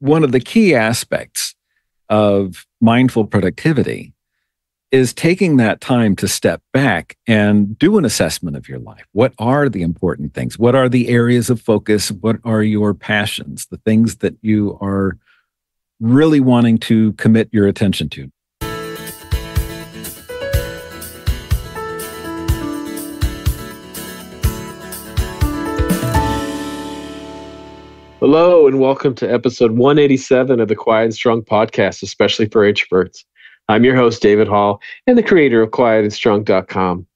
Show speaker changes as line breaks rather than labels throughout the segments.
one of the key aspects of mindful productivity is taking that time to step back and do an assessment of your life. What are the important things? What are the areas of focus? What are your passions? The things that you are really wanting to commit your attention to.
Hello, and welcome to episode 187 of the Quiet and Strong podcast, especially for introverts. I'm your host, David Hall, and the creator of quietandstrong.com.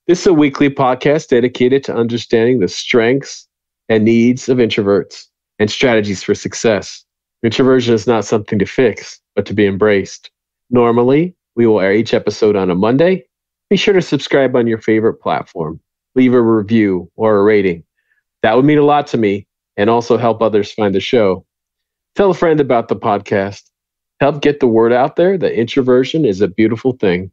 This is a weekly podcast dedicated to understanding the strengths and needs of introverts and strategies for success. Introversion is not something to fix, but to be embraced. Normally, we will air each episode on a Monday. Be sure to subscribe on your favorite platform. Leave a review or a rating. That would mean a lot to me, and also help others find the show. Tell a friend about the podcast. Help get the word out there that introversion is a beautiful thing.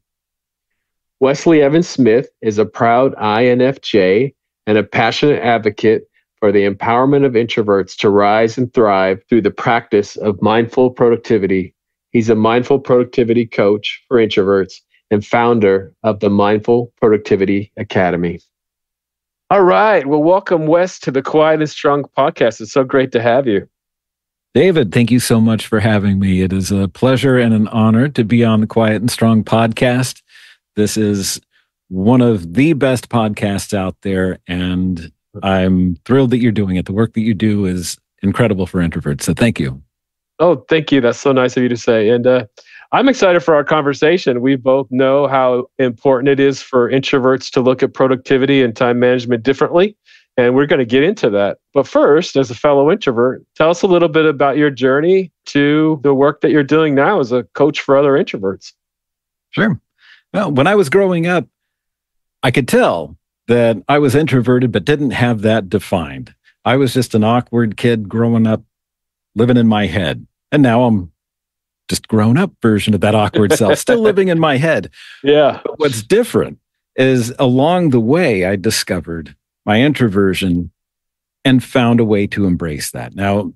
Wesley Evan Smith is a proud INFJ and a passionate advocate for the empowerment of introverts to rise and thrive through the practice of mindful productivity. He's a mindful productivity coach for introverts and founder of the Mindful Productivity Academy. All right. Well, welcome, Wes, to the Quiet and Strong podcast. It's so great to have you.
David, thank you so much for having me. It is a pleasure and an honor to be on the Quiet and Strong podcast. This is one of the best podcasts out there, and I'm thrilled that you're doing it. The work that you do is incredible for introverts, so thank you.
Oh, thank you. That's so nice of you to say. And I'm excited for our conversation. We both know how important it is for introverts to look at productivity and time management differently, and we're going to get into that. But first, as a fellow introvert, tell us a little bit about your journey to the work that you're doing now as a coach for other introverts.
Sure. Well, when I was growing up, I could tell that I was introverted, but didn't have that defined. I was just an awkward kid growing up, living in my head. And now I'm just grown up version of that awkward self, still living in my head.
Yeah.
But what's different is along the way, I discovered my introversion and found a way to embrace that. Now,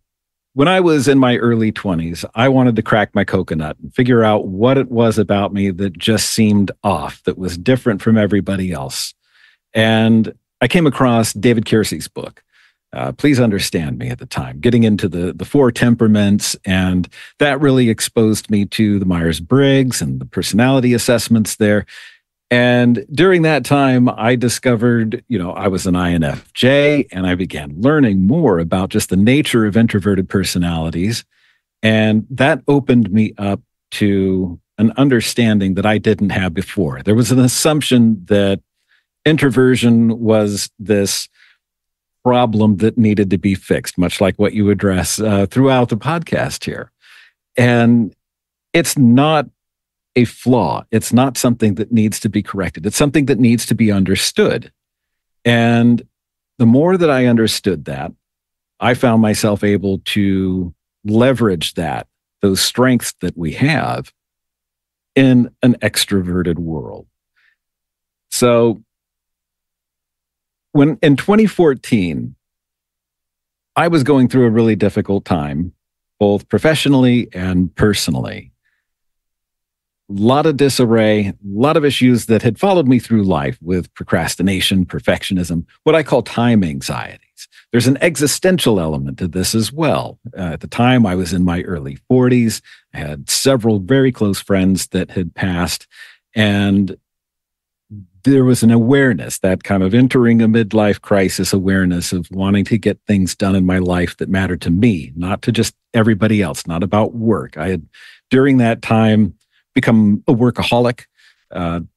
when I was in my early 20s, I wanted to crack my coconut and figure out what it was about me that just seemed off, that was different from everybody else. And I came across David Keirsey's book, Please Understand Me, at the time, getting into the four temperaments. And that really exposed me to the Myers-Briggs and the personality assessments there. And during that time, I discovered, I was an INFJ, and I began learning more about just the nature of introverted personalities. And that opened me up to an understanding that I didn't have before. There was an assumption that introversion was this problem that needed to be fixed, much like what you address throughout the podcast here. And it's not a flaw. It's not something that needs to be corrected. It's something that needs to be understood. And the more that I understood that, I found myself able to leverage those strengths that we have in an extroverted world. So when in 2014, I was going through a really difficult time, both professionally and personally. A lot of disarray, a lot of issues that had followed me through life with procrastination, perfectionism, what I call time anxieties. There's an existential element to this as well. At the time, I was in my early 40s. I had several very close friends that had passed, and there was an awareness, that kind of entering a midlife crisis awareness of wanting to get things done in my life that mattered to me, not to just everybody else, not about work. I had, during that time, become a workaholic.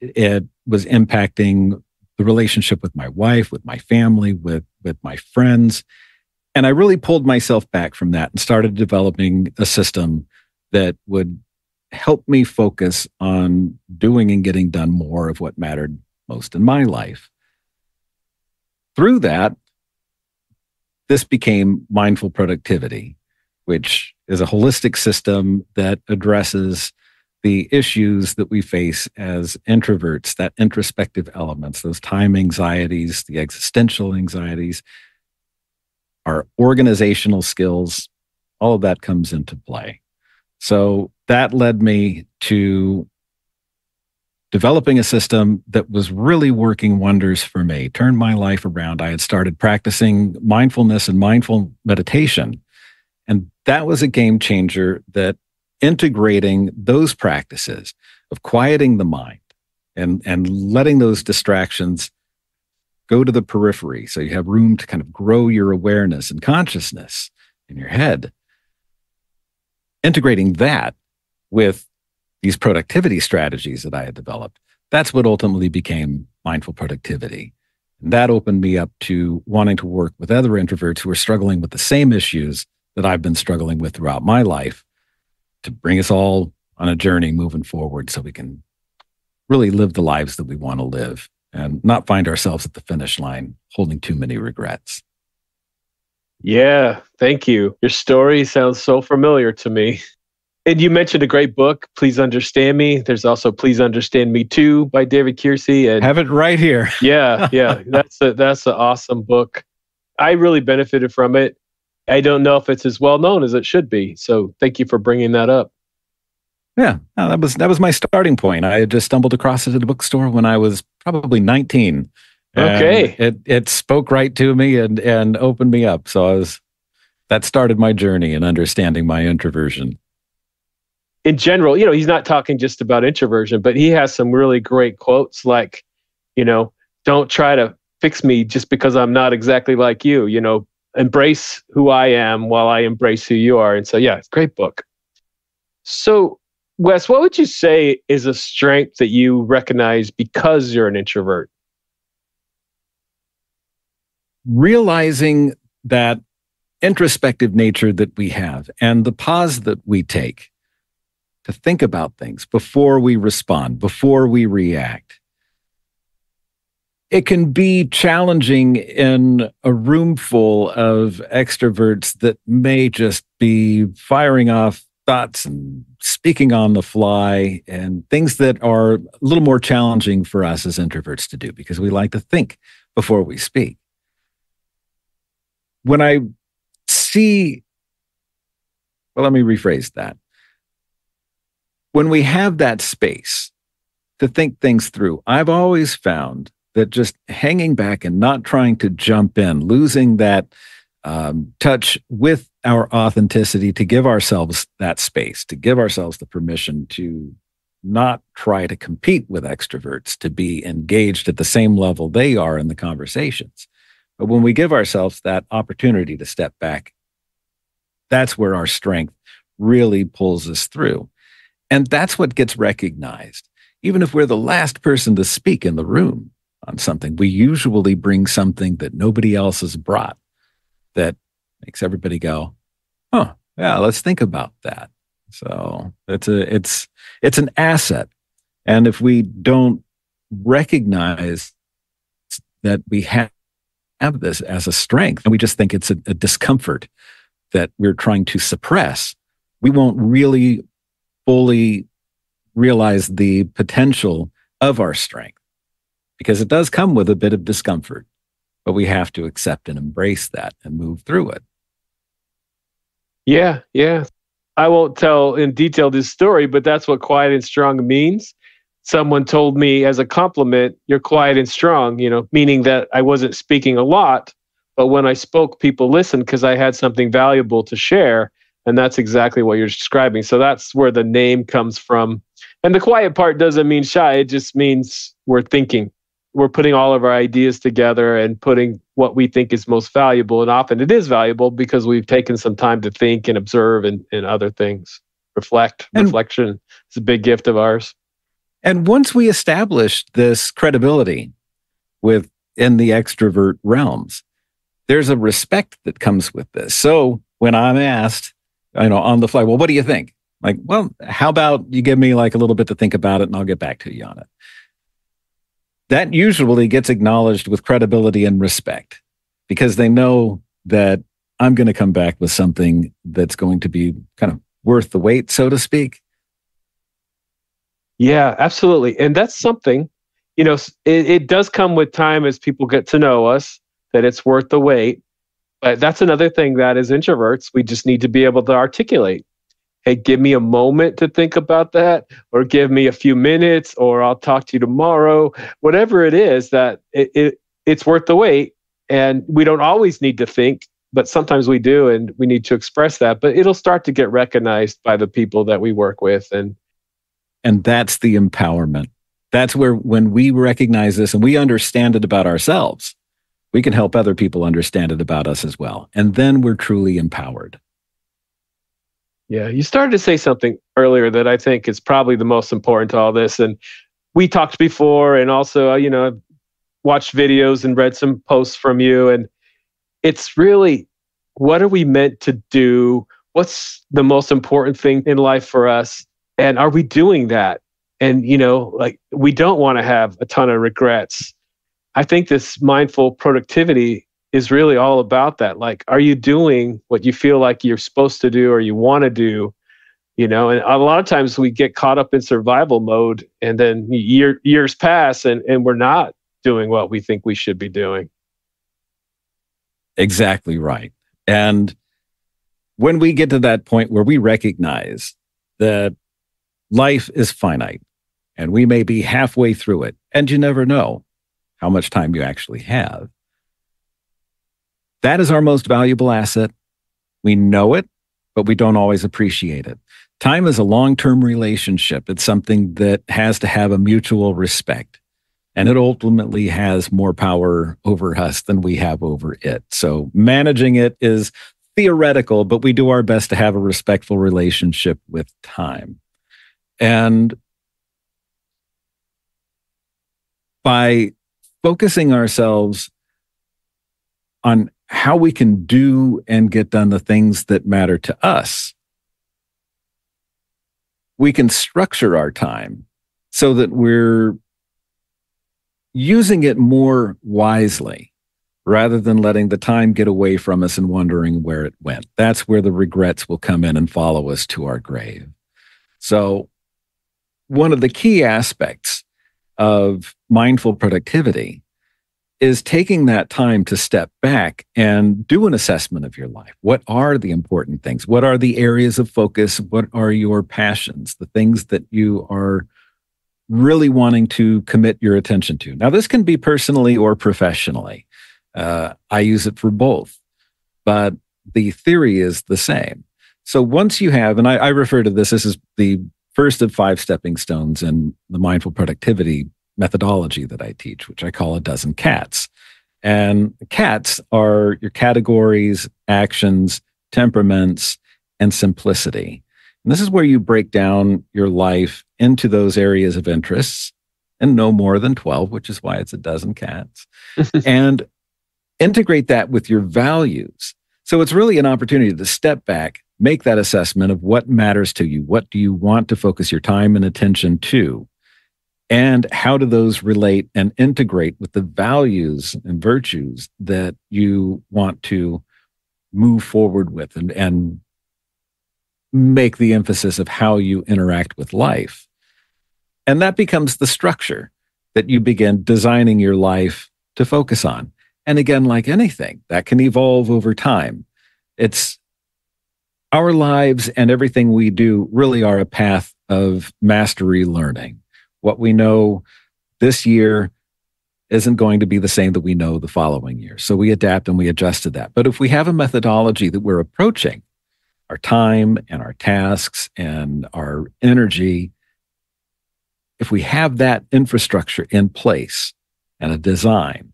It was impacting the relationship with my wife, with my family, with my friends. And I really pulled myself back from that and started developing a system that would help me focus on doing and getting done more of what mattered most in my life. Through that, this became mindful productivity, which is a holistic system that addresses the issues that we face as introverts, that introspective elements, those time anxieties, the existential anxieties, our organizational skills, all of that comes into play. So that led me to developing a system that was really working wonders for me, turned my life around. I had started practicing mindfulness and mindful meditation. And that was a game changer, that integrating those practices of quieting the mind and letting those distractions go to the periphery so you have room to kind of grow your awareness and consciousness in your head. Integrating that with these productivity strategies that I had developed, that's what ultimately became mindful productivity. And that opened me up to wanting to work with other introverts who are struggling with the same issues that I've been struggling with throughout my life, to bring us all on a journey moving forward so we can really live the lives that we want to live and not find ourselves at the finish line holding too many regrets.
Yeah, thank you. Your story sounds so familiar to me. And you mentioned a great book, Please Understand Me. There's also Please Understand Me Too by David Kiersey. And
have it right here.
yeah, that's an awesome book. I really benefited from it. I don't know if it's as well known as it should be. So thank you for bringing that up.
Yeah, no, that was my starting point. I had just stumbled across it at a bookstore when I was probably 19.
Okay.
It spoke right to me and opened me up. So that started my journey in understanding my introversion.
In general, he's not talking just about introversion, but he has some really great quotes like, don't try to fix me just because I'm not exactly like you, embrace who I am while I embrace who you are. And so, yeah, it's a great book. So, Wes, what would you say is a strength that you recognize because you're an introvert?
Realizing that introspective nature that we have and the pause that we take to think about things before we respond, before we react. It can be challenging in a room full of extroverts that may just be firing off thoughts and speaking on the fly, and things that are a little more challenging for us as introverts to do because we like to think before we speak. When I see, well, let me rephrase that. When we have that space to think things through, I've always found that just hanging back and not trying to jump in, losing that touch with our authenticity, to give ourselves that space, to give ourselves the permission to not try to compete with extroverts, to be engaged at the same level they are in the conversations. But when we give ourselves that opportunity to step back, that's where our strength really pulls us through. And that's what gets recognized. Even if we're the last person to speak in the room on something, we usually bring something that nobody else has brought that makes everybody go, oh, yeah, let's think about that. So it's an asset. And if we don't recognize that we have this as a strength, and we just think it's a discomfort that we're trying to suppress, we won't really fully realize the potential of our strength, because it does come with a bit of discomfort, but we have to accept and embrace that and move through it.
Yeah. I won't tell in detail this story, but that's what quiet and strong means. Someone told me as a compliment, you're quiet and strong, meaning that I wasn't speaking a lot, but when I spoke, people listened because I had something valuable to share. And that's exactly what you're describing. So that's where the name comes from. And the quiet part doesn't mean shy. It just means we're thinking. We're putting all of our ideas together and putting what we think is most valuable. And often it is valuable because we've taken some time to think and observe and other things. Reflection is a big gift of ours.
And once we establish this credibility within the extrovert realms, there's a respect that comes with this. So when I'm asked, on the fly, well, what do you think? Like, well, how about you give me like a little bit to think about it and I'll get back to you on it. That usually gets acknowledged with credibility and respect because they know that I'm going to come back with something that's going to be kind of worth the wait, so to speak.
Yeah, absolutely. And that's something, it does come with time as people get to know us, that it's worth the wait. But that's another thing that as introverts, we just need to be able to articulate. Hey, give me a moment to think about that, or give me a few minutes, or I'll talk to you tomorrow. Whatever it is, that it's worth the wait. And we don't always need to think, but sometimes we do, and we need to express that. But it'll start to get recognized by the people that we work with. And
that's the empowerment. That's where, when we recognize this and we understand it about ourselves, we can help other people understand it about us as well. And then we're truly empowered.
Yeah, you started to say something earlier that I think is probably the most important to all this. And we talked before, and also, watched videos and read some posts from you. And it's really, what are we meant to do? What's the most important thing in life for us? And are we doing that? And, we don't want to have a ton of regrets. I think this mindful productivity is really all about that. Like, are you doing what you feel like you're supposed to do or you want to do? And a lot of times we get caught up in survival mode, and then years pass and we're not doing what we think we should be doing.
Exactly right. And when we get to that point where we recognize that life is finite and we may be halfway through it, and you never know how much time you actually have, that is our most valuable asset. We know it, but we don't always appreciate it. Time is a long-term relationship. It's something that has to have a mutual respect, and it ultimately has more power over us than we have over it. So managing it is theoretical, but we do our best to have a respectful relationship with time. And by focusing ourselves on how we can do and get done the things that matter to us, we can structure our time so that we're using it more wisely rather than letting the time get away from us and wondering where it went. That's where the regrets will come in and follow us to our grave. So one of the key aspects of mindful productivity is taking that time to step back and do an assessment of your life. What are the important things? What are the areas of focus? What are your passions? The things that you are really wanting to commit your attention to. Now, this can be personally or professionally. I use it for both, but the theory is the same. So once you have, and I refer to this is the first of 5 stepping stones in the mindful productivity methodology that I teach, which I call a dozen cats. And cats are your categories, actions, temperaments, and simplicity. And this is where you break down your life into those areas of interests, and no more than 12, which is why it's a dozen cats, and integrate that with your values. So it's really an opportunity to step back, make that assessment of what matters to you. What do you want to focus your time and attention to? And how do those relate and integrate with the values and virtues that you want to move forward with and make the emphasis of how you interact with life? And that becomes the structure that you begin designing your life to focus on. And again, like anything, that can evolve over time. It's our lives and everything we do really are a path of mastery learning. What we know this year isn't going to be the same that we know the following year. So we adapt and we adjust to that. But if we have a methodology that we're approaching our time and our tasks and our energy, if we have that infrastructure in place and a design,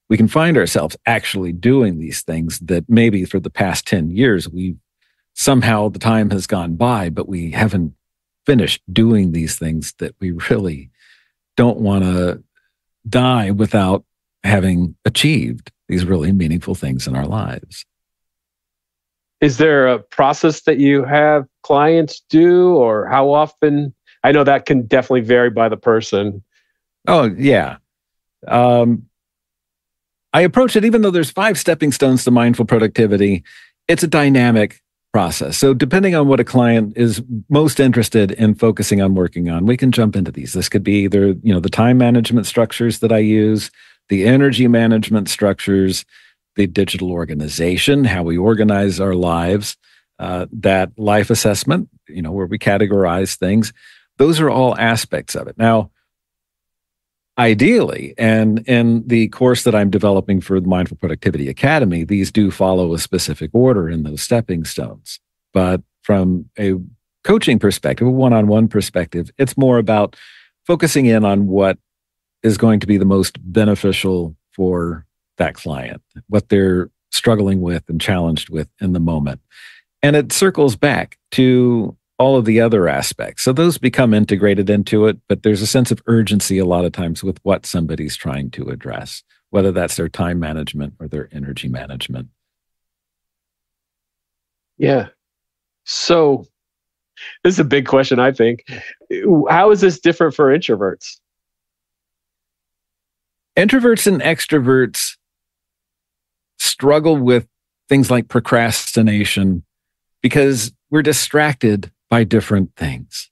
we can find ourselves actually doing these things that maybe for the past 10 years, somehow the time has gone by, but we haven't finished doing these things that we really don't want to die without having achieved these really meaningful things in our lives.
Is there a process that you have clients do, or how often? I know that can definitely vary by the person.
Oh, yeah. I approach it, even though there's 5 stepping stones to mindful productivity, it's a dynamic process. So depending on what a client is most interested in focusing on working on, we can jump into these. This could be either, the time management structures that I use, the energy management structures, the digital organization, how we organize our lives, that life assessment, where we categorize things. Those are all aspects of it. Now, ideally, and in the course that I'm developing for the Mindful Productivity Academy, these do follow a specific order in those stepping stones. But from a coaching perspective, a one-on-one perspective, it's more about focusing in on what is going to be the most beneficial for that client, what they're struggling with and challenged with in the moment. And it circles back to all of the other aspects. So those become integrated into it, but there's a sense of urgency a lot of times with what somebody's trying to address, whether that's their time management or their energy management.
Yeah. So this is a big question, I think. How is this different for introverts?
Introverts and extroverts struggle with things like procrastination because we're distracted by different things.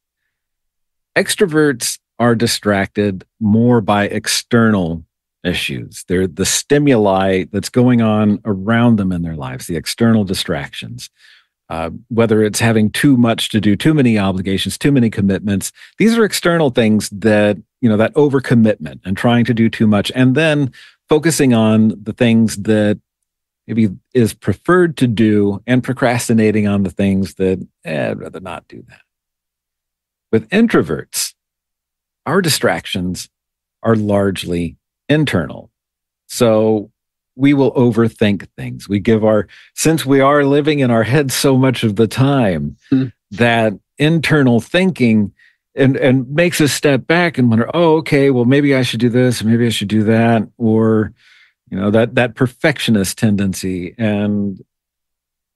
Extroverts are distracted more by external issues. They're the stimuli that's going on around them in their lives, the external distractions. Whether it's having too much to do, too many obligations, too many commitments. These are external things that, that overcommitment and trying to do too much, and then focusing on the things that maybe is preferred to do and procrastinating on the things that I'd rather not do that. With introverts, our distractions are largely internal. So we will overthink things. Since we are living in our heads so much of the time, that internal thinking and makes us step back and wonder, oh, okay, well, maybe I should do this, maybe I should do that, or that perfectionist tendency. And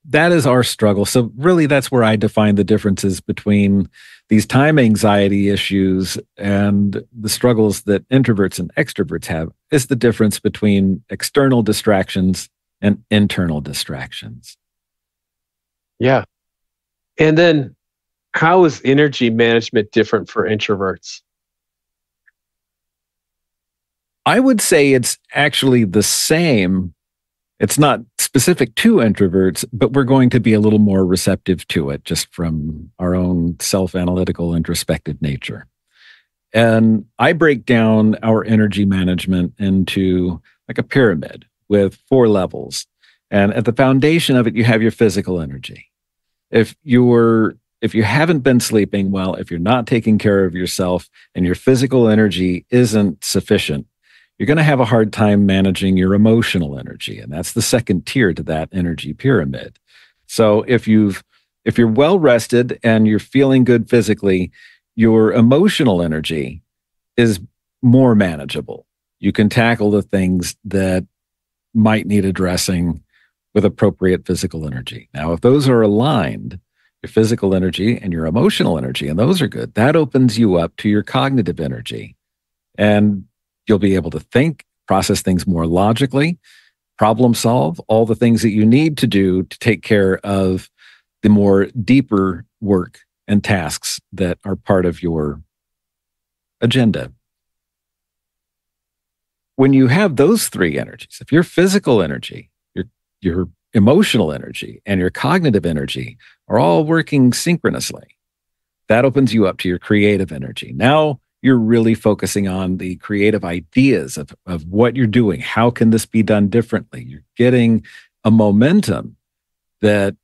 that is our struggle. So really, that's where I define the differences between these time anxiety issues and the struggles that introverts and extroverts have, is the difference between external distractions and internal distractions.
Yeah. And then how is energy management different for introverts?
I would say it's actually the same. It's not specific to introverts, but we're going to be a little more receptive to it just from our own self-analytical, introspective nature. And I break down our energy management into like a pyramid with 4 levels. And at the foundation of it, you have your physical energy. If you haven't been sleeping well, if you're not taking care of yourself and your physical energy isn't sufficient, you're going to have a hard time managing your emotional energy. And that's the second tier to that energy pyramid. So if you're well rested and you're feeling good physically, your emotional energy is more manageable. You can tackle the things that might need addressing with appropriate physical energy. Now, if those are aligned, your physical energy and your emotional energy, and those are good, that opens you up to your cognitive energy. And you'll be able to think, process things more logically, problem solve, all the things that you need to do to take care of the more deeper work and tasks that are part of your agenda. When you have those 3 energies, if your physical energy, your emotional energy, and your cognitive energy are all working synchronously, that opens you up to your creative energy. Now you're really focusing on the creative ideas of what you're doing. How can this be done differently? You're getting a momentum that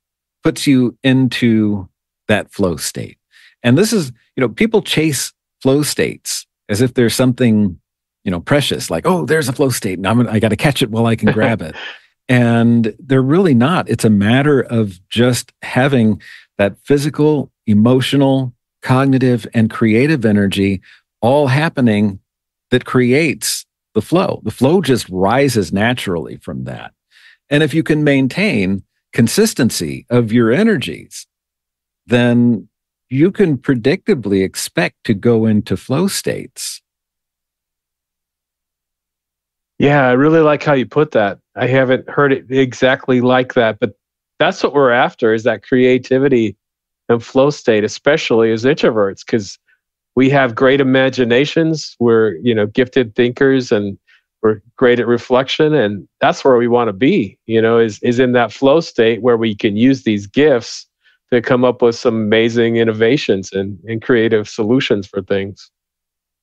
puts you into that flow state. And this is, people chase flow states as if there's something, precious, like, oh, there's a flow state and I got to catch it while I can grab it. And they're really not. It's a matter of just having that physical, emotional, cognitive, and creative energy all happening that creates the flow. The flow just rises naturally from that. And if you can maintain consistency of your energies, then you can predictably expect to go into flow states.
Yeah, I really like how you put that. I haven't heard it exactly like that, but that's what we're after, is that creativity and flow state, especially as introverts, because we have great imaginations. We're, gifted thinkers, and we're great at reflection, and that's where we want to be, is in that flow state where we can use these gifts to come up with some amazing innovations and creative solutions for things.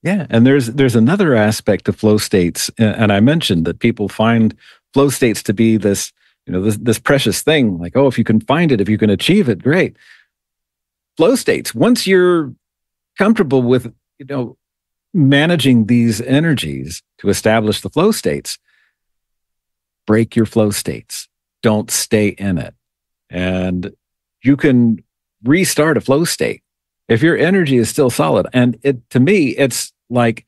Yeah, and there's another aspect of flow states, and I mentioned that people find flow states to be this, this precious thing. Like, oh, if you can find it, if you can achieve it, great. Flow states. Once you're comfortable with, managing these energies to establish the flow states, break your flow states. Don't stay in it, and you can restart a flow state if your energy is still solid. And to me, it's like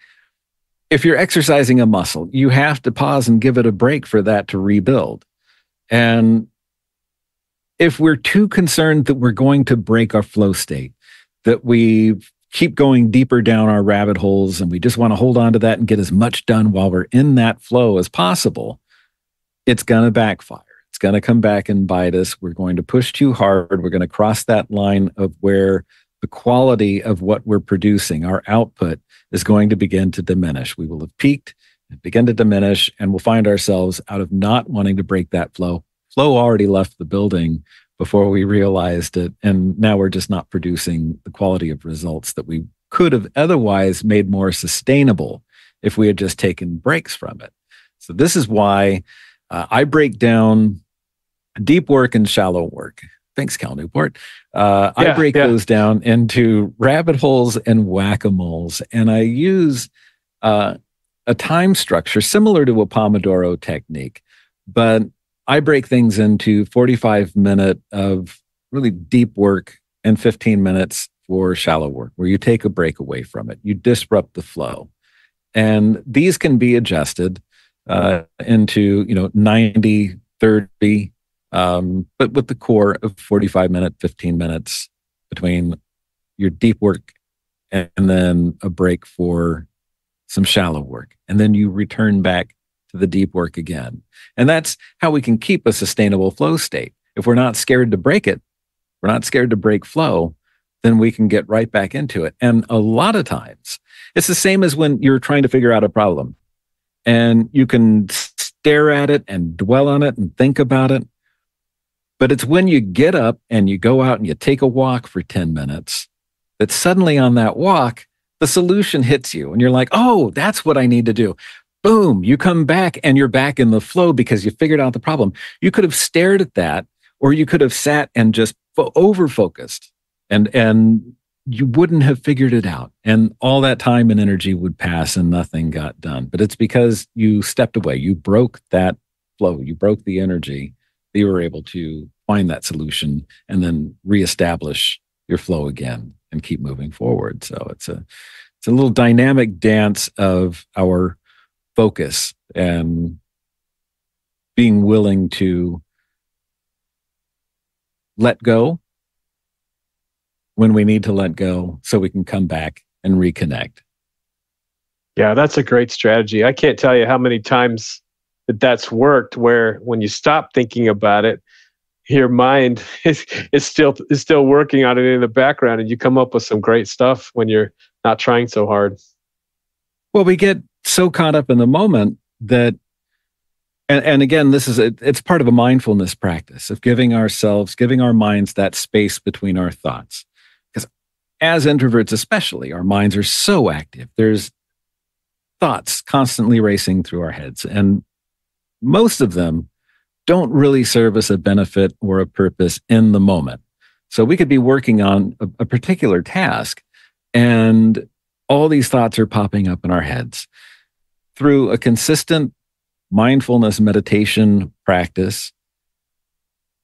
if you're exercising a muscle, you have to pause and give it a break for that to rebuild. And if we're too concerned that we're going to break our flow state, that we keep going deeper down our rabbit holes and we just want to hold on to that and get as much done while we're in that flow as possible, it's going to backfire. It's going to come back and bite us. We're going to push too hard. We're going to cross that line of where the quality of what we're producing, our output, is going to begin to diminish. We will have peaked and begin to diminish, and we'll find ourselves, out of not wanting to break that flow. Flow already left the building before we realized it, and now we're just not producing the quality of results that we could have otherwise made more sustainable if we had just taken breaks from it. So this is why I break down deep work and shallow work. Thanks, Cal Newport. I break those down into rabbit holes and whack-a-moles, and I use a time structure similar to a Pomodoro technique, but I break things into 45-minute of really deep work and 15 minutes for shallow work, where you take a break away from it. You disrupt the flow. And these can be adjusted into 90, 30, but with the core of 45-minute, 15 minutes between your deep work and then a break for some shallow work. And then you return back to the deep work again. And that's how we can keep a sustainable flow state. If we're not scared to break it, we're not scared to break flow, then we can get right back into it. And a lot of times, it's the same as when you're trying to figure out a problem and you can stare at it and dwell on it and think about it. But it's when you get up and you go out and you take a walk for 10 minutes that suddenly on that walk, the solution hits you and you're like, oh, that's what I need to do. Boom, you come back and you're back in the flow because you figured out the problem. You could have stared at that, or you could have sat and just over-focused and you wouldn't have figured it out. And all that time and energy would pass and nothing got done. But it's because you stepped away. You broke that flow. You broke the energy. You were able to find that solution and then reestablish your flow again and keep moving forward. So it's a little dynamic dance of our focus and being willing to let go when we need to let go so we can come back and reconnect.
Yeah, that's a great strategy. I can't tell you how many times that's worked, where when you stop thinking about it, your mind is still working on it in the background, and you come up with some great stuff when you're not trying so hard.
Well, we get so caught up in the moment that, and again, it's part of a mindfulness practice of giving our minds that space between our thoughts. Because as introverts especially, our minds are so active. There's thoughts constantly racing through our heads, and most of them don't really serve us a benefit or a purpose in the moment. So we could be working on a particular task, and all these thoughts are popping up in our heads. Through a consistent mindfulness meditation practice,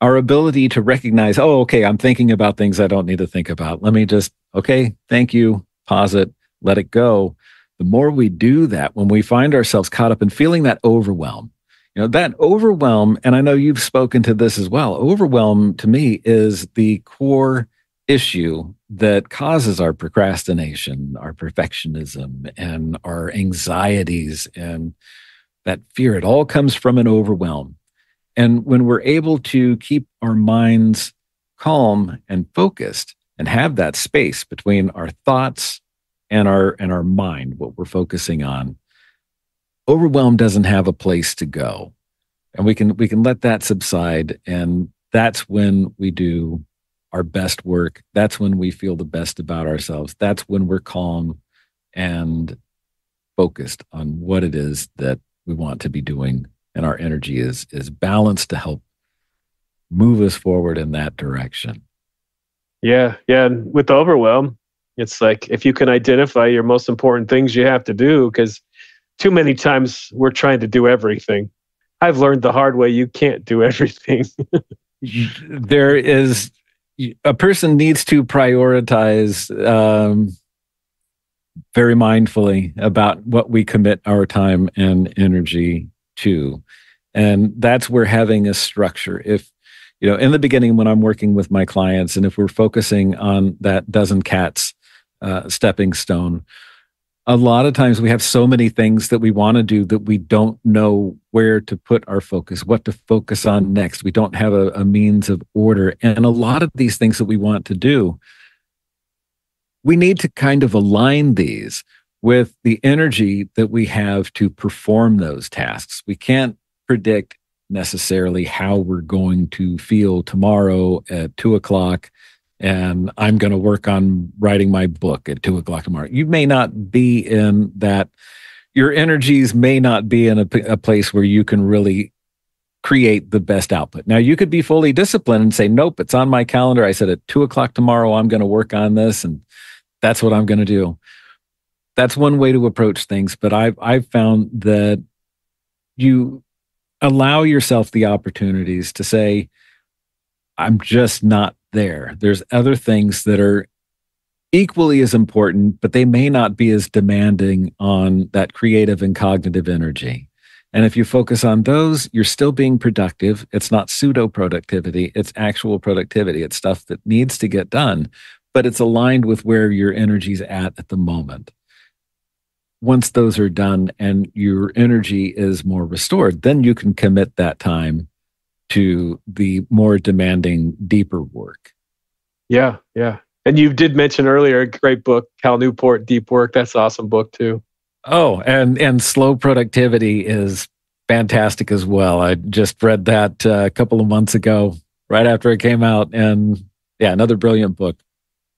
our ability to recognize, oh, okay, I'm thinking about things I don't need to think about. Let me just, okay, thank you, pause it, let it go. The more we do that, when we find ourselves caught up in feeling that overwhelm, that overwhelm, and I know you've spoken to this as well, overwhelm to me is the core issue that causes our procrastination, our perfectionism, and our anxieties and that fear. It all comes from an overwhelm. And when we're able to keep our minds calm and focused and have that space between our thoughts and our mind, what we're focusing on, overwhelm doesn't have a place to go. And we can let that subside. And that's when we do our best work. That's when we feel the best about ourselves. That's when we're calm and focused on what it is that we want to be doing. And our energy is balanced to help move us forward in that direction.
Yeah. And with overwhelm, it's like if you can identify your most important things you have to do, because too many times we're trying to do everything. I've learned the hard way you can't do everything.
There is, a person needs to prioritize very mindfully about what we commit our time and energy to. And that's where having a structure, if, in the beginning when I'm working with my clients, and if we're focusing on that dozen cats stepping stone, a lot of times we have so many things that we want to do that we don't know where to put our focus, what to focus on next. We don't have a means of order. And a lot of these things that we want to do, we need to kind of align these with the energy that we have to perform those tasks. We can't predict necessarily how we're going to feel tomorrow at 2:00. And I'm going to work on writing my book at 2:00 tomorrow. You may not be in that. Your energies may not be in a place where you can really create the best output. Now, you could be fully disciplined and say, nope, it's on my calendar. I said at 2:00 tomorrow, I'm going to work on this. And that's what I'm going to do. That's one way to approach things. But I've found that you allow yourself the opportunities to say, I'm just not there. There's other things that are equally as important, but they may not be as demanding on that creative and cognitive energy. And if you focus on those, you're still being productive. It's not pseudo productivity. It's actual productivity. It's stuff that needs to get done, but it's aligned with where your energy's at the moment. Once those are done and your energy is more restored, then you can commit that time to the more demanding, deeper work.
Yeah. And you did mention earlier a great book, Cal Newport, Deep Work. That's an awesome book too.
Oh, and Slow Productivity is fantastic as well. I just read that a couple of months ago, right after it came out. And yeah, another brilliant book.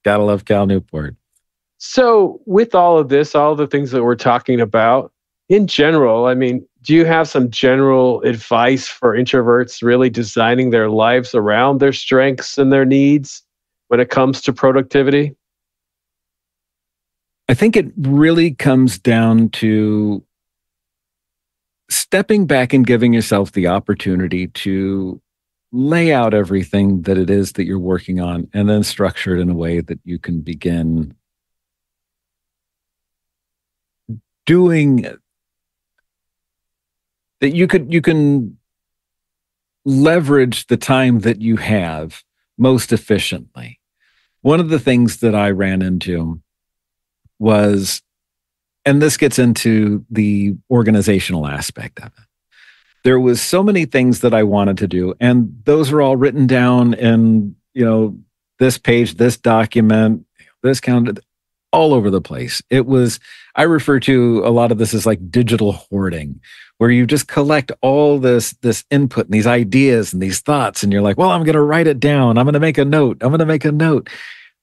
Gotta love Cal Newport.
So with all of this, all the things that we're talking about, in general, I mean, do you have some general advice for introverts really designing their lives around their strengths and their needs when it comes to productivity?
I think it really comes down to stepping back and giving yourself the opportunity to lay out everything that it is that you're working on and then structure it in a way that you can begin doing, that you can leverage the time that you have most efficiently. One of the things that I ran into was, and this gets into the organizational aspect of it. There was so many things that I wanted to do, and those are all written down in, this page, this document, this calendar, all over the place. It was, I refer to a lot of this as like digital hoarding, where you just collect all this input and these ideas and these thoughts, and you're like, well, I'm going to write it down. I'm going to make a note. I'm going to make a note.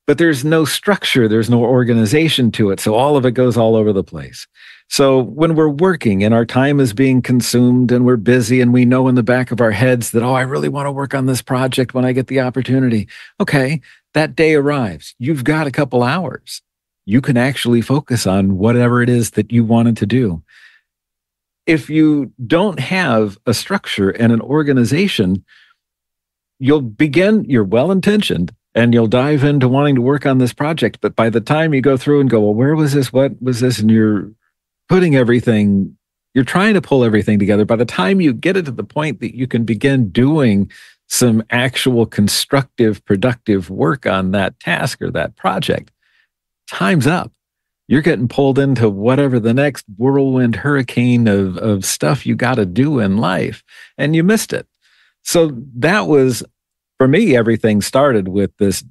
But there's no structure. There's no organization to it. So all of it goes all over the place. So when we're working and our time is being consumed and we're busy and we know in the back of our heads that, I really want to work on this project when I get the opportunity. Okay, that day arrives. You've got a couple hours. You can actually focus on whatever it is that you wanted to do. If you don't have a structure and an organization, you're well-intentioned, and you'll dive into wanting to work on this project. But by the time you go through and go, well, where was this? What was this? And you're trying to pull everything together. By the time you get it to the point that you can begin doing some actual constructive, productive work on that task or that project, time's up. You're getting pulled into whatever the next whirlwind hurricane of stuff you got to do in life, and you missed it. So that was, for me, everything started with this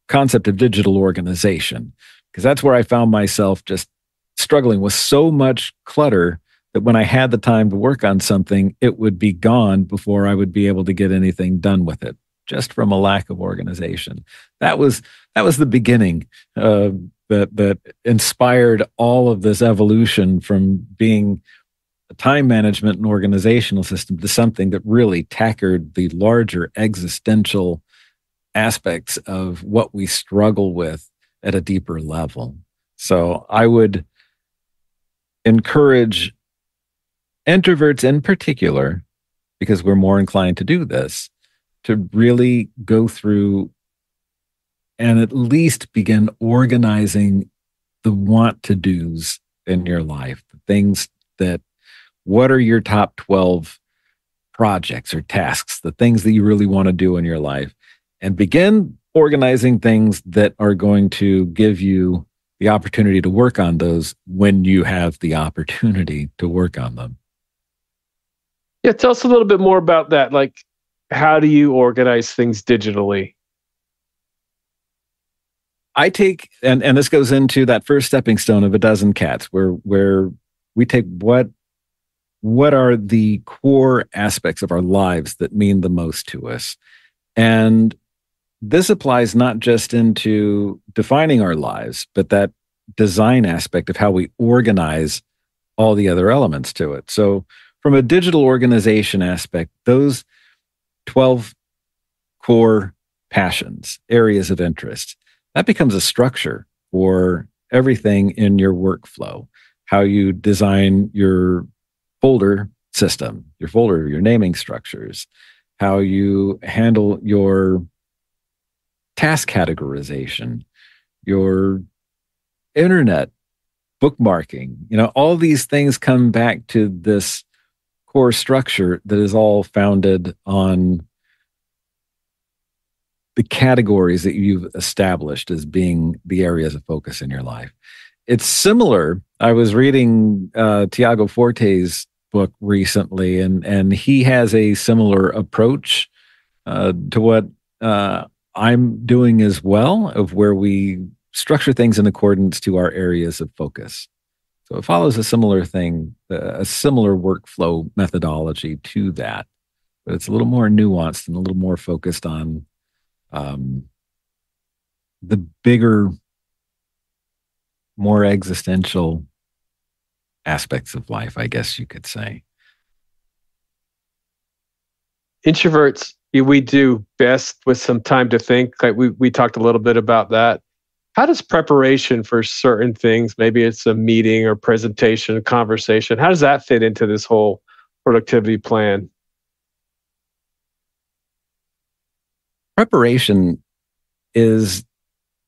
concept of digital organization, because that's where I found myself just struggling with so much clutter that when I had the time to work on something, it would be gone before I would be able to get anything done with it, just from a lack of organization. That was the beginning that inspired all of this evolution from being a time management and organizational system to something that really tackled the larger existential aspects of what we struggle with at a deeper level. So I would encourage introverts in particular, because we're more inclined to do this, to really go through and at least begin organizing the want to do's in your life, the things that, what are your top 12 projects or tasks, the things that you really want to do in your life, and begin organizing things that are going to give you the opportunity to work on those when you have the opportunity to work on them.
Yeah, tell us a little bit more about that. Like, how do you organize things digitally?
I take, and this goes into that first stepping stone of a dozen cats, where we take what are the core aspects of our lives that mean the most to us. And this applies not just into defining our lives, but that design aspect of how we organize all the other elements to it. So from a digital organization aspect, those 12 core passions, areas of interest, that becomes a structure for everything in your workflow, how you design your folder system, your naming structures, how you handle your task categorization, your internet bookmarking. All these things come back to this core structure that is all founded on the categories that you've established as being the areas of focus in your life. It's similar. I was reading Tiago Forte's book recently, and he has a similar approach to what I'm doing as well, of where we structure things in accordance to our areas of focus. So it follows a similar thing, a similar workflow methodology to that, but it's a little more nuanced and a little more focused on the bigger, more existential aspects of life, I guess you could say.
Introverts, we do best with some time to think. Like we talked a little bit about that. How does preparation for certain things, maybe it's a meeting or presentation, conversation, how does that fit into this whole productivity plan?
Preparation is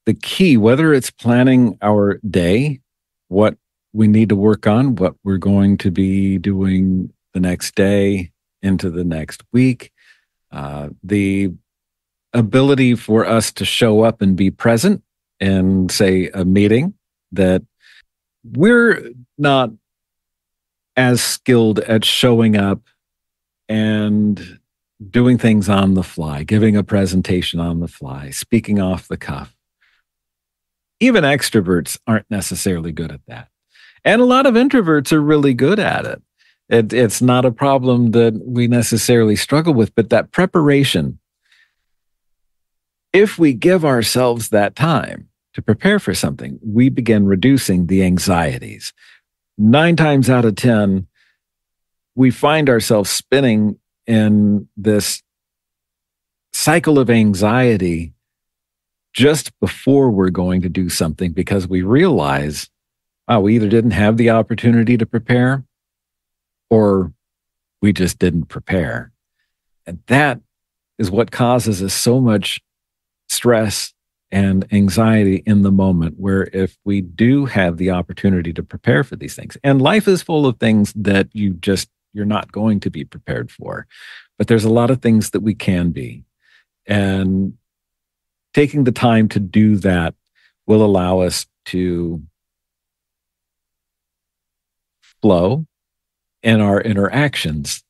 the key, whether it's planning our day, what we need to work on, what we're going to be doing the next day into the next week, the ability for us to show up and be present in, say, a meeting that we're not as skilled at showing up and doing things on the fly, giving a presentation on the fly, speaking off the cuff. Even extroverts aren't necessarily good at that. And a lot of introverts are really good at it. It's not a problem that we necessarily struggle with, but that preparation, if we give ourselves that time to prepare for something, we begin reducing the anxieties. 9 times out of 10, we find ourselves spinning in this cycle of anxiety just before we're going to do something, because we realize, we either didn't have the opportunity to prepare or we just didn't prepare. And that is what causes us so much stress and anxiety in the moment, where if we do have the opportunity to prepare for these things, and life is full of things that you're not going to be prepared for, but there's a lot of things that we can be. And taking the time to do that will allow us to flow in our interactions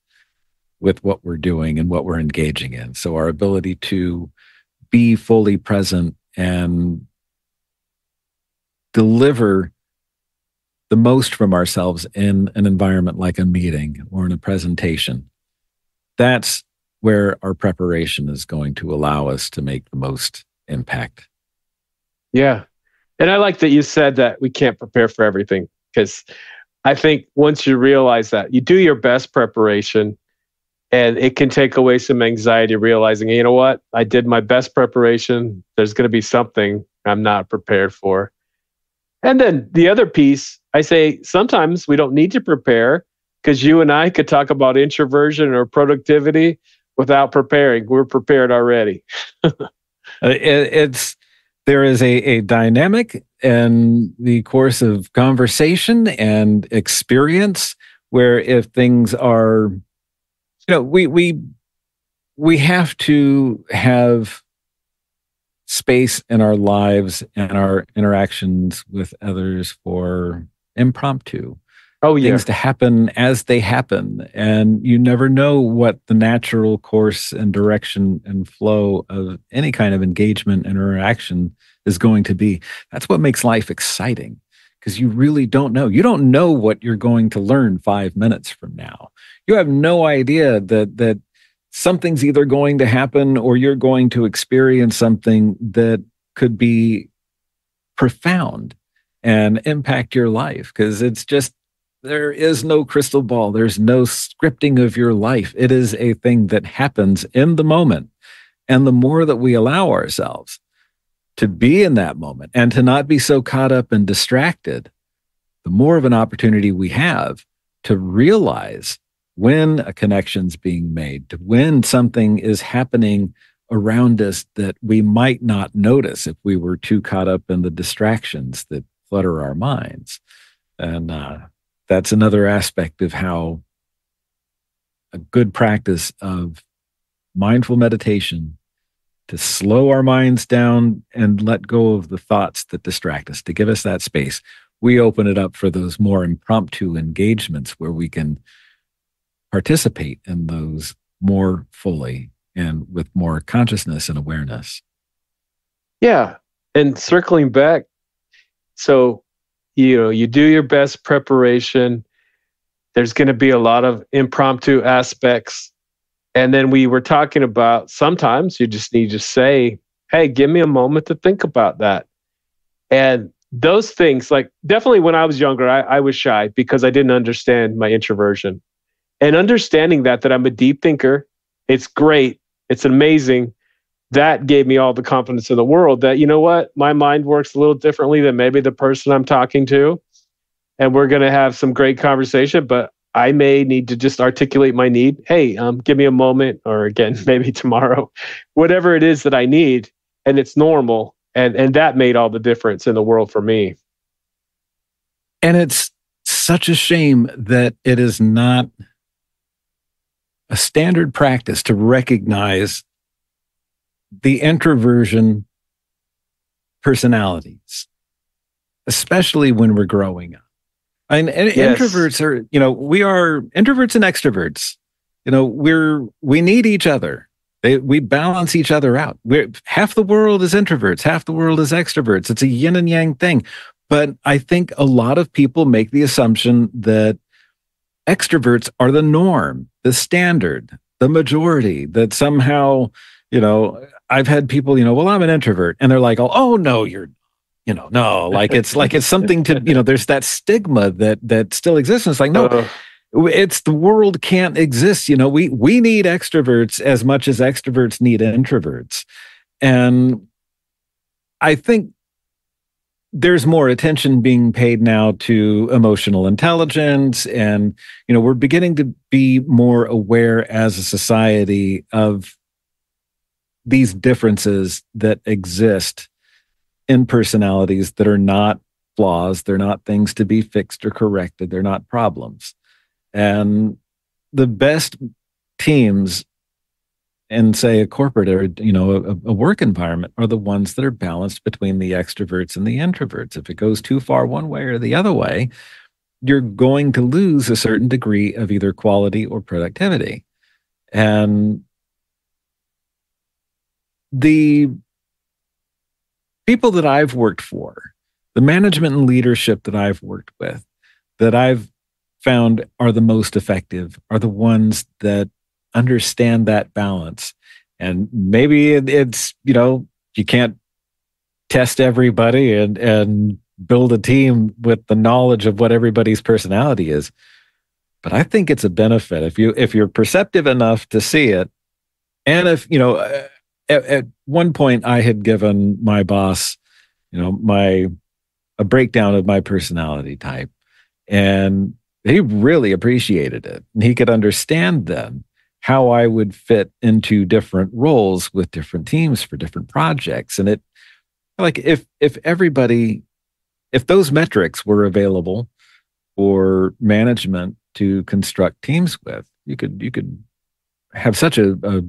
with what we're doing and what we're engaging in. So our ability to be fully present and deliver the most from ourselves in an environment like a meeting or in a presentation, that's where our preparation is going to allow us to make the most impact.
Yeah. And I like that you said that we can't prepare for everything, because I think once you realize that, you do your best preparation, and it can take away some anxiety realizing, you know what, I did my best preparation. There's going to be something I'm not prepared for. And then the other piece, I say sometimes we don't need to prepare, because you and I could talk about introversion or productivity without preparing. We're prepared already.
There is a dynamic in the course of conversation and experience where if things are, we have to have space in our lives and our interactions with others for impromptu.
Oh, yeah.
Things to happen as they happen. And you never know what the natural course and direction and flow of any kind of engagement and interaction is going to be. That's what makes life exciting, because you really don't know. You don't know what you're going to learn 5 minutes from now. You have no idea that something's either going to happen or you're going to experience something that could be profound and impact your life, because it's just, there is no crystal ball. There's no scripting of your life. It is a thing that happens in the moment. And the more that we allow ourselves to be in that moment and to not be so caught up and distracted, the more of an opportunity we have to realize when a connection's being made, when something is happening around us that we might not notice if we were too caught up in the distractions that clutter our minds. And that's another aspect of how a good practice of mindful meditation, to slow our minds down and let go of the thoughts that distract us, to give us that space. We open it up for those more impromptu engagements where we can participate in those more fully and with more consciousness and awareness.
Yeah. And circling back, so, you do your best preparation. There's going to be a lot of impromptu aspects. And then we were talking about sometimes you just need to say, hey, give me a moment to think about that. And those things, like definitely when I was younger, I was shy because I didn't understand my introversion. And understanding that I'm a deep thinker, it's great, it's amazing. That gave me all the confidence in the world that, you know what, my mind works a little differently than maybe the person I'm talking to. And we're going to have some great conversation, but I may need to just articulate my need. Hey, give me a moment, or again, maybe tomorrow, whatever it is that I need. And it's normal. And that made all the difference in the world for me.
And it's such a shame that it is not a standard practice to recognize the introversion personalities, especially when we're growing up. And
Yes.
Introverts are, we are introverts and extroverts. We need each other. We balance each other out. Half the world is introverts, half the world is extroverts. It's a yin and yang thing. But I think a lot of people make the assumption that extroverts are the norm, the standard, the majority, that somehow, I've had people, well, I'm an introvert. And they're like, oh no, you're, no, like it's something to, there's that stigma that still exists. And it's like, no, it's the world can't exist. We need extroverts as much as extroverts need introverts. And I think there's more attention being paid now to emotional intelligence. And, we're beginning to be more aware as a society of these differences that exist in personalities that are not flaws. They're not things to be fixed or corrected. They're not problems. And the best teams in, say, a corporate or, a work environment are the ones that are balanced between the extroverts and the introverts. If it goes too far one way or the other way, you're going to lose a certain degree of either quality or productivity. And the people that I've worked for, the management and leadership that I've worked with, that I've found are the most effective are the ones that understand that balance. And maybe it's, you can't test everybody and build a team with the knowledge of what everybody's personality is. But I think it's a benefit if you're perceptive enough to see it. And if, at one point I had given my boss, a breakdown of my personality type, and he really appreciated it. And he could understand then how I would fit into different roles with different teams for different projects. And it, like, if those metrics were available for management to construct teams with, you could have such a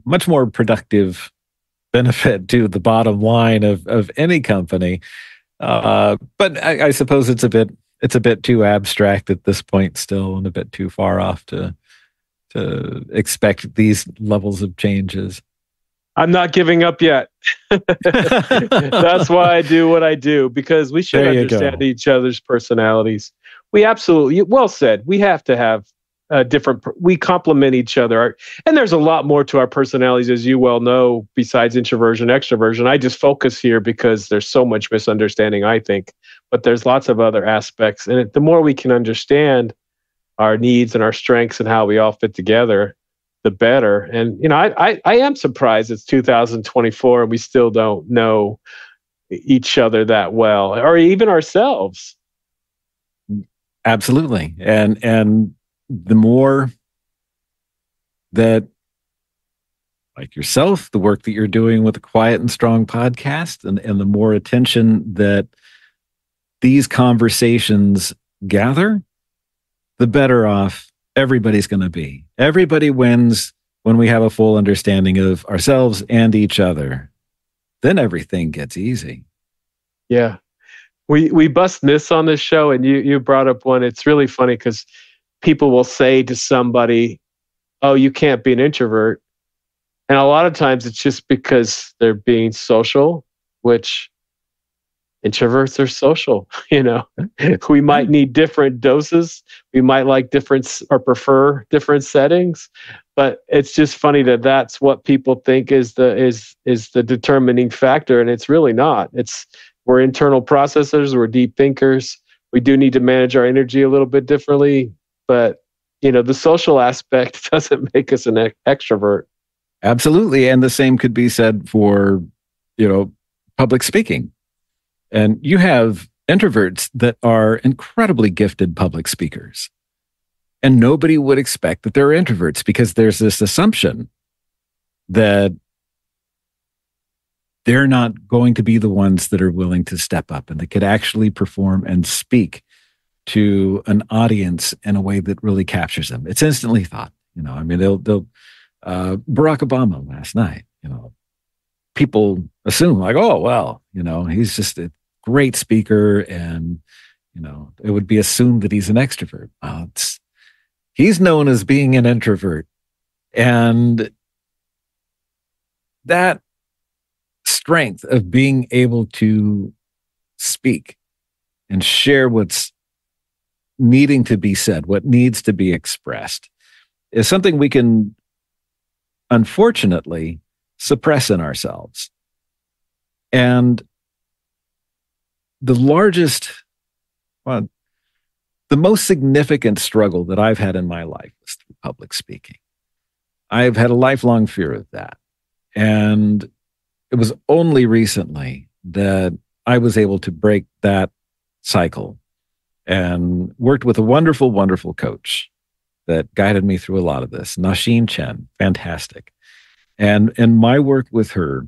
much more productive benefit to the bottom line of any company. But I suppose it's a bit too abstract at this point still, and a bit too far off to expect these levels of changes.
I'm not giving up yet. That's why I do what I do, because we should understand each other's personalities. We absolutely, well said. We have to have we complement each other. And there's a lot more to our personalities, as you well know, besides introversion, extroversion. I just focus here because there's so much misunderstanding, I think. But there's lots of other aspects. And the more we can understand our needs and our strengths and how we all fit together, the better. And, I am surprised it's 2024 and we still don't know each other that well, or even ourselves.
Absolutely. And the more that, like yourself, the work that you're doing with the Quiet and Strong podcast, and the more attention that these conversations gather, the better off everybody's going to be. Everybody wins when we have a full understanding of ourselves and each other. Then everything gets easy.
Yeah. We bust myths on this show, and you brought up one. It's really funny because people will say to somebody, "Oh, you can't be an introvert." And a lot of times it's just because they're being social, which introverts are social. We might need different doses. We might like different or prefer different settings, but it's just funny that that's what people think is the determining factor. And it's really not. We're internal processors. We're deep thinkers. We do need to manage our energy a little bit differently, but the social aspect doesn't make us an extrovert.
Absolutely. And the same could be said for, public speaking. And you have introverts that are incredibly gifted public speakers. And nobody would expect that they're introverts, because there's this assumption that they're not going to be the ones that are willing to step up and that could actually perform and speak to an audience in a way that really captures them. It's instantly thought, they'll Barack Obama last night, people assume like, oh, well, he's just a great speaker, and, it would be assumed that he's an extrovert. He's known as being an introvert. And that strength of being able to speak and share what's needing to be said, what needs to be expressed, is something we can, unfortunately, suppress in ourselves. And the most significant struggle that I've had in my life was through public speaking. I've had a lifelong fear of that. And it was only recently that I was able to break that cycle and worked with a wonderful, wonderful coach that guided me through a lot of this. Nasheen, fantastic. And in my work with her,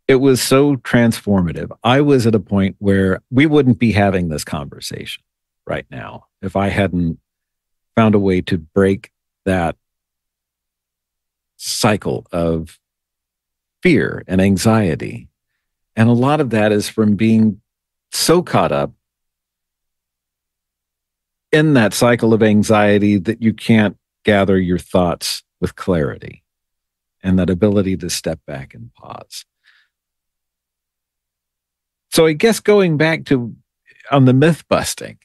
it was so transformative. I was at a point where we wouldn't be having this conversation right now if I hadn't found a way to break that cycle of fear and anxiety. And a lot of that is from being so caught up in that cycle of anxiety that you can't gather your thoughts with clarity, and that ability to step back and pause. So I guess going back to, on the myth busting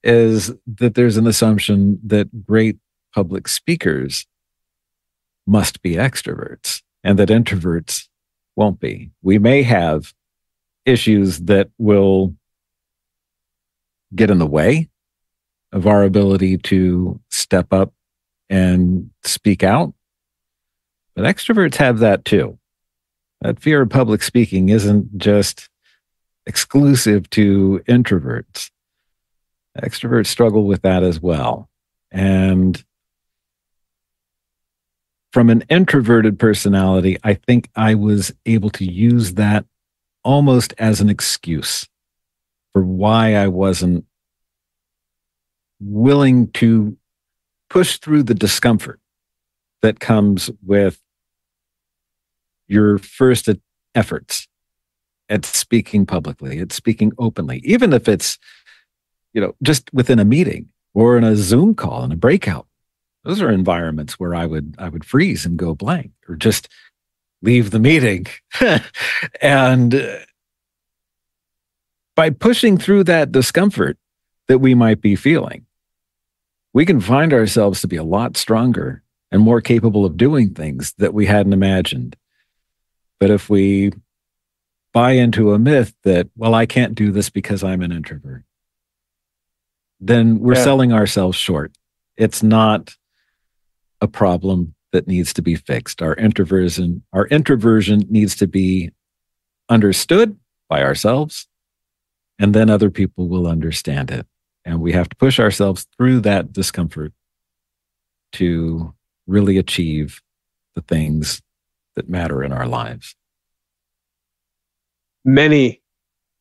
is that there's an assumption that great public speakers must be extroverts and that introverts won't be. We may have issues that will get in the way of our ability to step up and speak out, but extroverts have that too. That fear of public speaking isn't just exclusive to introverts. Extroverts struggle with that as well. And from an introverted personality, I think I was able to use that almost as an excuse for why I wasn't willing to push through the discomfort that comes with your first efforts at speaking publicly, at speaking openly, even if it's, just within a meeting or in a Zoom call in a breakout. Those are environments where I would freeze and go blank or just leave the meeting. And by pushing through that discomfort that we might be feeling, we can find ourselves to be a lot stronger and more capable of doing things that we hadn't imagined. But if we buy into a myth that, well, I can't do this because I'm an introvert, then we're selling ourselves short. It's not a problem that needs to be fixed. Our introversion needs to be understood by ourselves, and then other people will understand it. And we have to push ourselves through that discomfort to really achieve the things that matter in our lives.
Many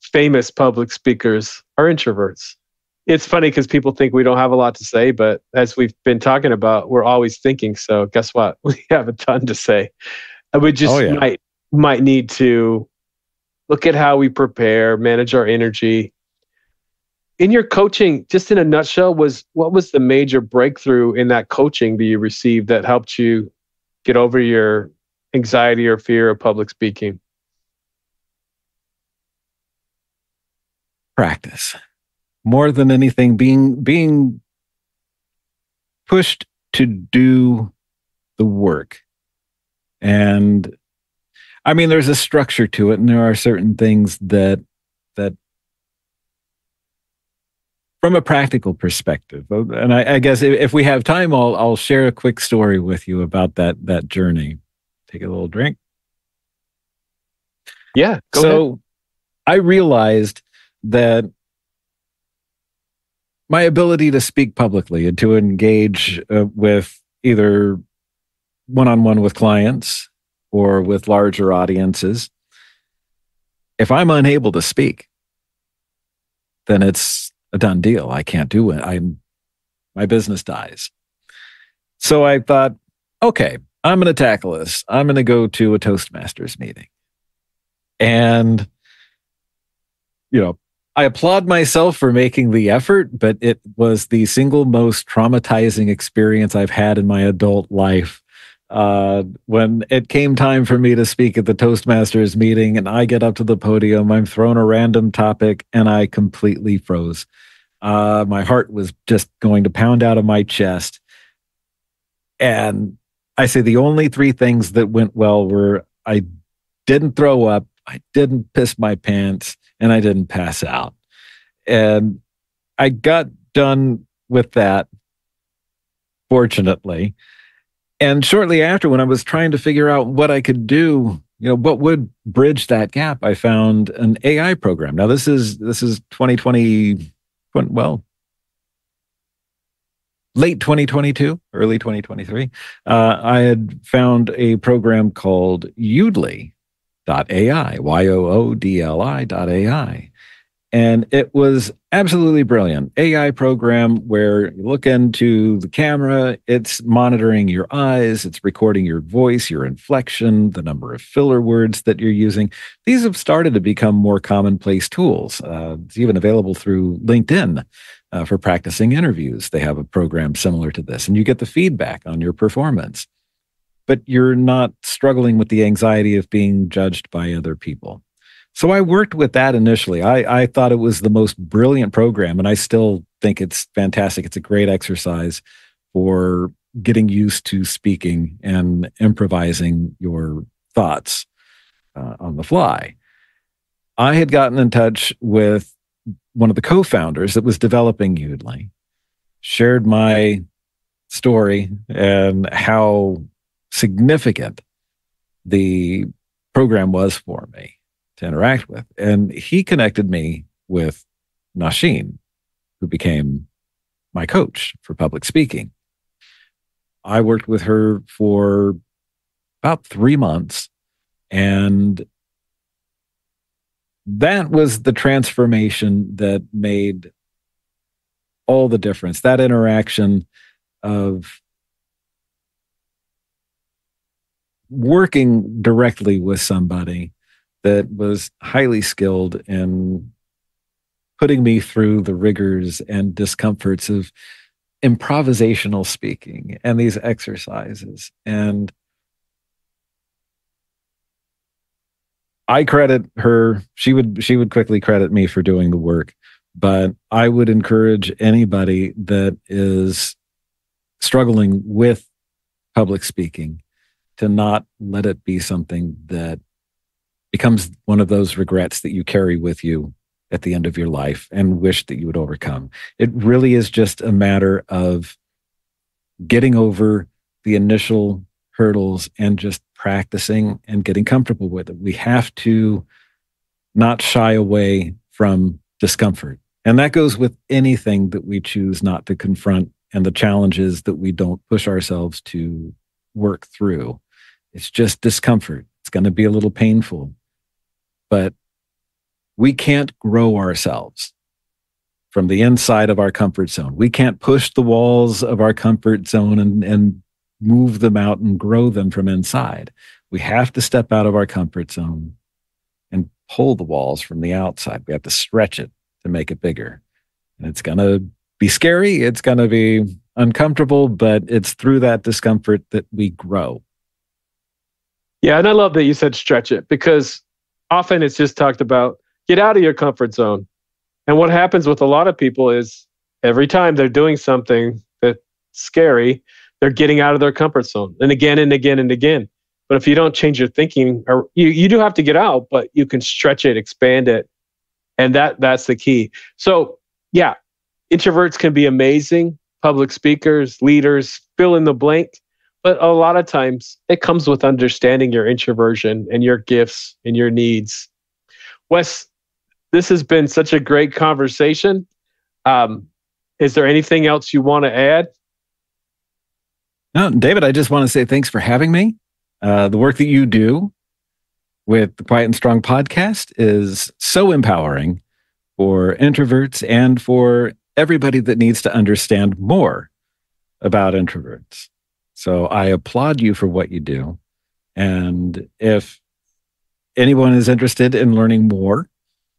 famous public speakers are introverts. It's funny because people think we don't have a lot to say, but as we've been talking about, we're always thinking. So guess what? We have a ton to say. And we just might need to look at how we prepare, manage our energy. In your coaching, just in a nutshell, what was the major breakthrough in that coaching that you received that helped you get over your anxiety or fear of public speaking?
Practice. More than anything, being pushed to do the work. And I mean, there's a structure to it, and there are certain things that from a practical perspective, and I guess if we have time, I'll share a quick story with you about that journey. Take a little drink.
Yeah, go ahead.
I realized that my ability to speak publicly and to engage with either one-on-one with clients or with larger audiences, if I'm unable to speak, then it's a done deal. I can't do it. My business dies. So I thought, okay, I'm going to tackle this. I'm going to go to a Toastmasters meeting. And, I applaud myself for making the effort, but it was the single most traumatizing experience I've had in my adult life. When it came time for me to speak at the Toastmasters meeting and I get up to the podium, I'm thrown a random topic and I completely froze. My heart was just going to pound out of my chest. And I say the only three things that went well were I didn't throw up, I didn't piss my pants, and I didn't pass out. And I got done with that, fortunately. And shortly after, when I was trying to figure out what I could do, what would bridge that gap, I found an AI program. Now, this is 2020, well, late 2022, early 2023. I had found a program called Yoodli.ai, YOODLI.ai. And it was absolutely brilliant. AI program where you look into the camera, it's monitoring your eyes, it's recording your voice, your inflection, the number of filler words that you're using. These have started to become more commonplace tools. It's even available through LinkedIn for practicing interviews. They have a program similar to this, and you get the feedback on your performance. But you're not struggling with the anxiety of being judged by other people. So I worked with that initially. I thought it was the most brilliant program, and I still think it's fantastic. It's a great exercise for getting used to speaking and improvising your thoughts on the fly. I had gotten in touch with one of the co-founders that was developing Udly, shared my story and how significant the program was for me to interact with. And he connected me with Nasheen, who became my coach for public speaking. I worked with her for about 3 months, and that was the transformation that made all the difference. That interaction of working directly with somebody that was highly skilled in putting me through the rigors and discomforts of improvisational speaking and these exercises. And I credit her. She would quickly credit me for doing the work, but I would encourage anybody that is struggling with public speaking to not let it be something that becomes one of those regrets that you carry with you at the end of your life and wish that you would overcome. It really is just a matter of getting over the initial hurdles and just practicing and getting comfortable with it. We have to not shy away from discomfort. And that goes with anything that we choose not to confront and the challenges that we don't push ourselves to work through. It's just discomfort. It's going to be a little painful, but we can't grow ourselves from the inside of our comfort zone. We can't push the walls of our comfort zone and move them out and grow them from inside. We have to step out of our comfort zone and pull the walls from the outside. We have to stretch it to make it bigger. And it's going to be scary. It's going to be uncomfortable, but it's through that discomfort that we grow.
Yeah, and I love that you said stretch it, because often it's just talked about get out of your comfort zone. And what happens with a lot of people is every time they're doing something that's scary, they're getting out of their comfort zone and again and again and again. But if you don't change your thinking, or you do have to get out, but you can stretch it, expand it. And that's the key. So yeah, introverts can be amazing, public speakers, leaders, fill in the blank. But a lot of times it comes with understanding your introversion and your gifts and your needs. Wes, this has been such a great conversation. Is there anything else you want to add?
No, David, I just want to say thanks for having me. The work that you do with the Quiet and Strong podcast is so empowering for introverts and for everybody that needs to understand more about introverts. So I applaud you for what you do. And if anyone is interested in learning more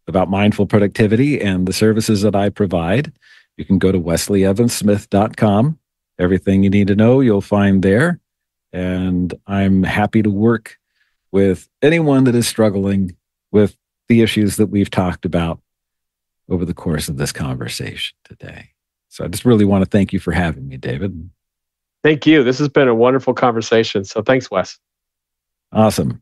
about mindful productivity and the services that I provide, you can go to wesleyevansmith.com. Everything you need to know, you'll find there. And I'm happy to work with anyone that is struggling with the issues that we've talked about over the course of this conversation today. So I just really want to thank you for having me, David.
Thank you. This has been a wonderful conversation. So thanks, Wes.
Awesome.